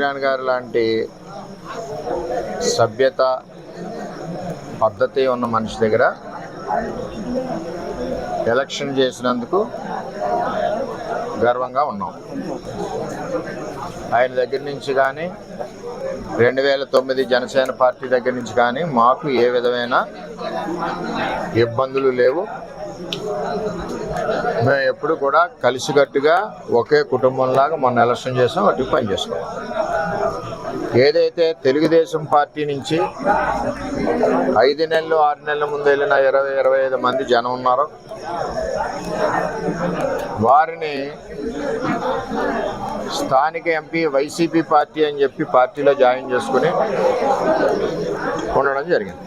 కళ్యాణ్ గారు లాంటి సభ్యత పద్ధతి ఉన్న మనిషి దగ్గర ఎలక్షన్ చేసినందుకు గర్వంగా ఉన్నాం. ఆయన దగ్గర నుంచి కానీ 2009 జనసేన పార్టీ దగ్గర నుంచి కానీ మాకు ఏ విధమైన ఇబ్బందులు లేవు. మేము ఎప్పుడు కూడా కలిసికట్టుగా ఒకే కుటుంబంలాగా మొన్న ఎలక్షన్ చేసాం, అటు పని చేసుకోవాలి. ఏదైతే తెలుగుదేశం పార్టీ నుంచి 5 నెలలు 6 నెలల ముందు వెళ్ళిన 20-25 మంది జనం ఉన్నారో వారిని స్థానిక ఎంపీ వైసీపీ పార్టీ అని చెప్పి పార్టీలో జాయిన్ చేసుకుని ఉండడం జరిగింది.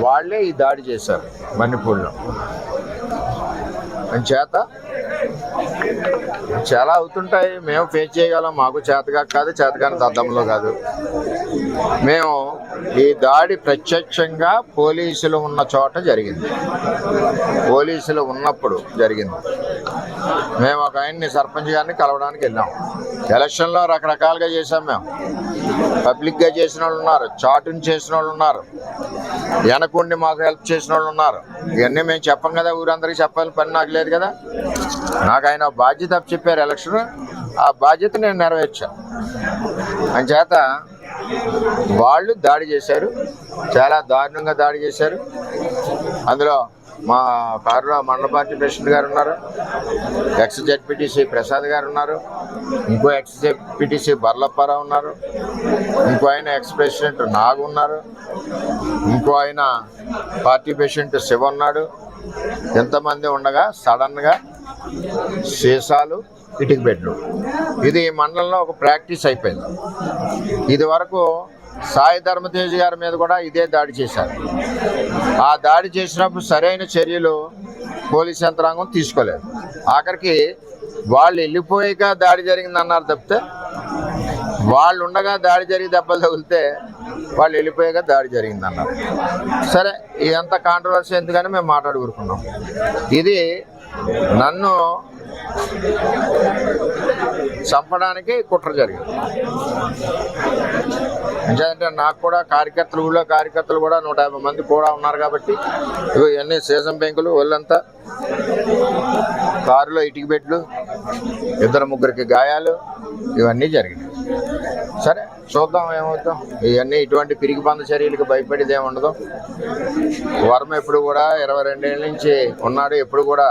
వాళ్ళే ఈ దాడి చేశారు మణిపూర్లో. చేత చాలా అవుతుంటాయి, మేము ఫేస్ చేయగలం. మాకు చేతగా కాదు, చేతగాని దద్దంలో కాదు. మేము ఈ దాడి ప్రత్యక్షంగా పోలీసులు ఉన్న చోట జరిగింది, పోలీసులు ఉన్నప్పుడు జరిగింది. మేము ఒక ఆయన్ని సర్పంచ్ గారిని కలవడానికి వెళ్ళాం. ఎలక్షన్లో రకరకాలుగా చేసాం. మేము పబ్లిక్గా చేసిన వాళ్ళు ఉన్నారు, చాటుని చేసిన వాళ్ళు ఉన్నారు, వెనకుండి మాకు హెల్ప్ చేసిన వాళ్ళు ఉన్నారు. ఇవన్నీ మేము చెప్పం కదా, ఊరందరికీ చెప్పాలని పని నాకు లేదు కదా. నాకు ఆయన బాధ్యత చెప్పారు ఎలక్షన్, ఆ బాధ్యత నేను నెరవేర్చాను. అంచేత వాళ్ళు దాడి చేశారు, చాలా దారుణంగా దాడి చేశారు. అందులో మా కారులో మండల పార్టీ ప్రెసిడెంట్ గారు ఉన్నారు, ఎక్స్ జెడ్పీటీసీ ప్రసాద్ గారు ఉన్నారు, ఇంకో ఎక్స్ జెడ్పీటీసీ బర్లప్పారావు ఉన్నారు, ఇంకో ఆయన ఎక్స్ ప్రెసిడెంట్ నాగు ఉన్నారు, ఇంకో ఆయన పార్టీ ప్రెసిడెంట్ శివ ఉన్నాడు. ఎంతమంది ఉండగా సడన్గా సీసాలు, ఇటుక బెడ్లు, ఇది మండలంలో ఒక ప్రాక్టీస్ అయిపోయింది. ఇది వరకు సాయి ధర్మతేజ్ గారి మీద కూడా ఇదే దాడి చేశారు. ఆ దాడి చేసినప్పుడు సరైన చర్యలు పోలీస్ యంత్రాంగం తీసుకోలేదు. ఆఖరికి వాళ్ళు వెళ్ళిపోయాక దాడి జరిగింది అన్నారు తప్పితే, వాళ్ళు ఉండగా దాడి జరిగి దెబ్బలు తగిలితే వాళ్ళు వెళ్ళిపోయాక దాడి జరిగింది అన్నారు. సరే, ఇదంతా కాంట్రవర్సీ ఎందుకని మేము మాట్లాడుకుంటున్నాం. ఇది నన్ను చంపడానికి కుట్ర జరిగింది. అంటే నాకు కూడా ఊళ్ళో కార్యకర్తలు కూడా 150 మంది కూడా ఉన్నారు కాబట్టి ఇవన్నీ సీజన్ బెంకులు, ఒళ్ళంతా కారులో ఇటుక బెడ్లు, 2-3 గాయాలు, ఇవన్నీ జరిగినాయి. సరే, చూద్దాం ఏమవుతాం. ఇవన్నీ ఇటువంటి పిరికి పంద చర్యలకు భయపడేది ఏముండదు. వర్మ ఎప్పుడు కూడా 22 ఏళ్ళ నుంచి ఉన్నాడు, ఎప్పుడు కూడా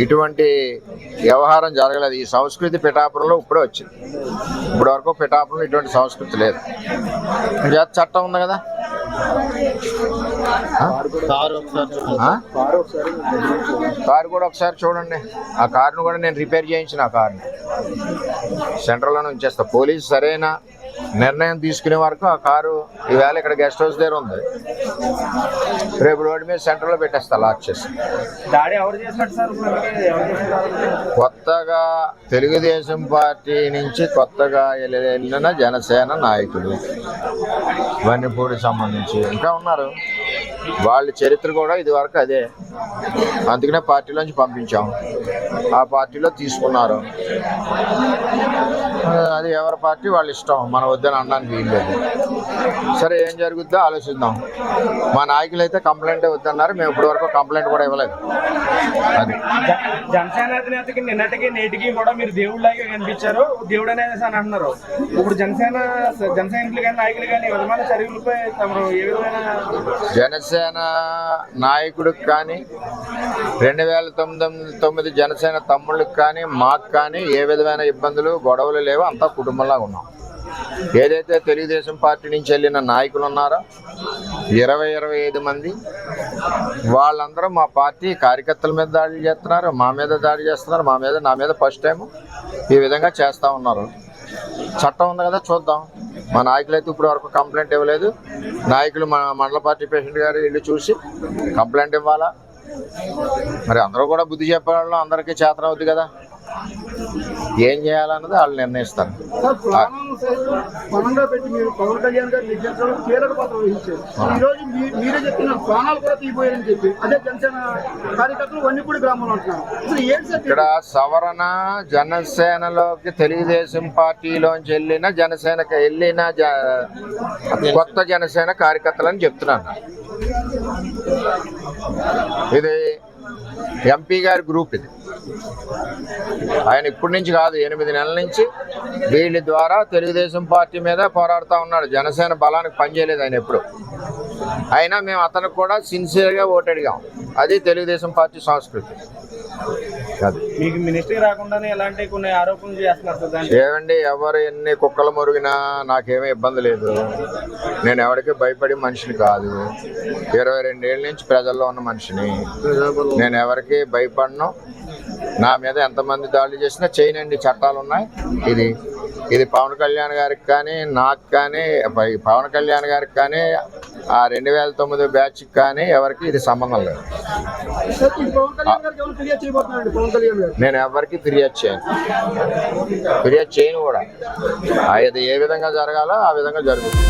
ఇటువంటి వ్యవహారం జరగలేదు. ఈ సంస్కృతి పిఠాపురంలో ఇప్పుడే వచ్చింది. ఇప్పటి వరకు పిఠాపురంలో ఇటువంటి సంస్కృతి లేదు. చట్టం ఉంది కదా. కారు కూడా ఒకసారి చూడండి. ఆ కారును కూడా నేను రిపేర్ చేయించిన. ఆ కారుని సెంట్రల్లోనే ఉంచేస్తా. పోలీసు సరైన నిర్ణయం తీసుకునే వరకు ఆ కారు ఈవేళ ఇక్కడ గెస్ట్ హౌస్ దగ్గర ఉంది, రేపు రోడ్డు మీద సెంటర్లో పెట్టేస్తా లాక్ చేసి. కొత్తగా తెలుగుదేశం పార్టీ నుంచి కొత్తగా వెళ్ళిన జనసేన నాయకులు వన్నిపూడికి సంబంధించి ఇంకా ఉన్నారు. వాళ్ళ చరిత్ర కూడా ఇది వరకు అదే. అందుకనే పార్టీలోంచి పంపించాం, ఆ పార్టీలో తీసుకున్నారు. అది ఎవరి పార్టీ వాళ్ళ ఇష్టం, మనం వద్దని అనడానికి వీల్లేదు. సరే, ఏం జరుగుద్దో ఆలోచిద్దాం. మా నాయకులు అయితే కంప్లైంట్ వద్దన్నారు, మేము ఇప్పటి వరకు కంప్లైంట్ కూడా ఇవ్వలేదు. అది జనసేన అధినేతకి నిన్నటికి నేటికి కూడా మీరు దేవుళ్ళలాగే కనిపించారు, దేవుడు అనేది అని అంటున్నారు. ఇప్పుడు జన సైనికులు కానీ నాయకులు కానీ విధమైన చర్యలపై తమరు ఏ విధమైన జనసేన నాయకుడికి కానీ 2009 జనసేన తమ్ముళ్ళకి కానీ మాకు కానీ ఏ విధమైన ఇబ్బందులు గొడవలు లేవు. అంతా కుటుంబంలాగా ఉన్నాం. ఏదైతే తెలుగుదేశం పార్టీ నుంచి వెళ్ళిన నాయకులు ఉన్నారో 20-25 మంది, వాళ్ళందరూ మా పార్టీ కార్యకర్తల మీద దాడులు చేస్తున్నారు, మా మీద దాడి చేస్తున్నారు. నా మీద ఫస్ట్ టైం ఈ విధంగా చేస్తూ ఉన్నారు. చట్టం ఉంది కదా, చూద్దాం. మా నాయకులు అయితే ఇప్పుడు వరకు కంప్లైంట్ ఇవ్వలేదు. నాయకులు మా మండల పార్టీ ప్రెసిడెంట్ గారు ఇల్లు చూసి కంప్లైంట్ ఇవ్వాలా. మరి అందరూ కూడా బుద్ధి చెప్పే వాళ్ళు అందరికీ చేతనవుద్ది కదా. ఏం చేయాలన్నది వాళ్ళు నిర్ణయిస్తారు. సార్, ప్రాణాలను సైతం పణంగా పెట్టి మీరు పవన్ కళ్యాణ్ గారు నిర్ణయించడం కీలక పాత్ర వహించారు. ఈ రోజు మీరే చెప్తున్నారు ప్రాణాలు కూడా తీయబోయారని చెప్పి అదే జనసేన కార్యకర్తలు వన్నిపూడి గ్రామంలో అంటున్నారు. అసలు ఏంటి సార్ ఇక్కడ సవరణ జనసేనలోకి తెలుగుదేశం పార్టీలోంచి వెళ్ళిన జనసేనకి వెళ్ళిన కొత్త జనసేన కార్యకర్తలని చెప్తున్నాను. ఇది ఎంపీ గారి గ్రూప్. ఇది ఆయన ఇప్పటి నుంచి కాదు, 8 నెలల నుంచి వీళ్ళ ద్వారా తెలుగుదేశం పార్టీ మీద పోరాడుతూ ఉన్నాడు. జనసేన బలానికి పనిచేయలేదు ఆయన ఎప్పుడు. అయినా మేము అతనికి కూడా సిన్సియర్గా ఓటు అడిగాం. అది తెలుగుదేశం పార్టీ సంస్కృతి. అది మీకు మినిస్టర్ రాకుండానే ఎలాంటి కొన్ని ఆరోపణలు చేస్తున్నారు సార్ దాన్ని. ఏమండి, ఎవరు ఎన్ని కుక్కలు మురిగినా నాకేమీ ఇబ్బంది లేదు. నేను ఎవరికి భయపడే మనిషిని కాదు. 22 ఏళ్ళ నుంచి ప్రజల్లో ఉన్న మనిషిని. నేను ఎవరికి భయపడను. నా మీద ఎంతమంది దాడులు చేసినా చేయనండి, చట్టాలు ఉన్నాయి. ఇది పవన్ కళ్యాణ్ గారికి కానీ నాకు కానీ పవన్ కళ్యాణ్ గారికి కానీ ఆ 2009 బ్యాచ్కి కానీ ఎవరికి ఇది సంబంధం లేదు. సార్, ఇది పవన్ కళ్యాణ్ గారికి ఎవరు ఫిర్యాదు చేయబోతున్నారండి? పవన్ కళ్యాణ్ గారు నేను ఎవరికి ఫిర్యాదు చేయను కూడా. అది ఏ విధంగా జరగాలో ఆ విధంగా జరుగుతుంది.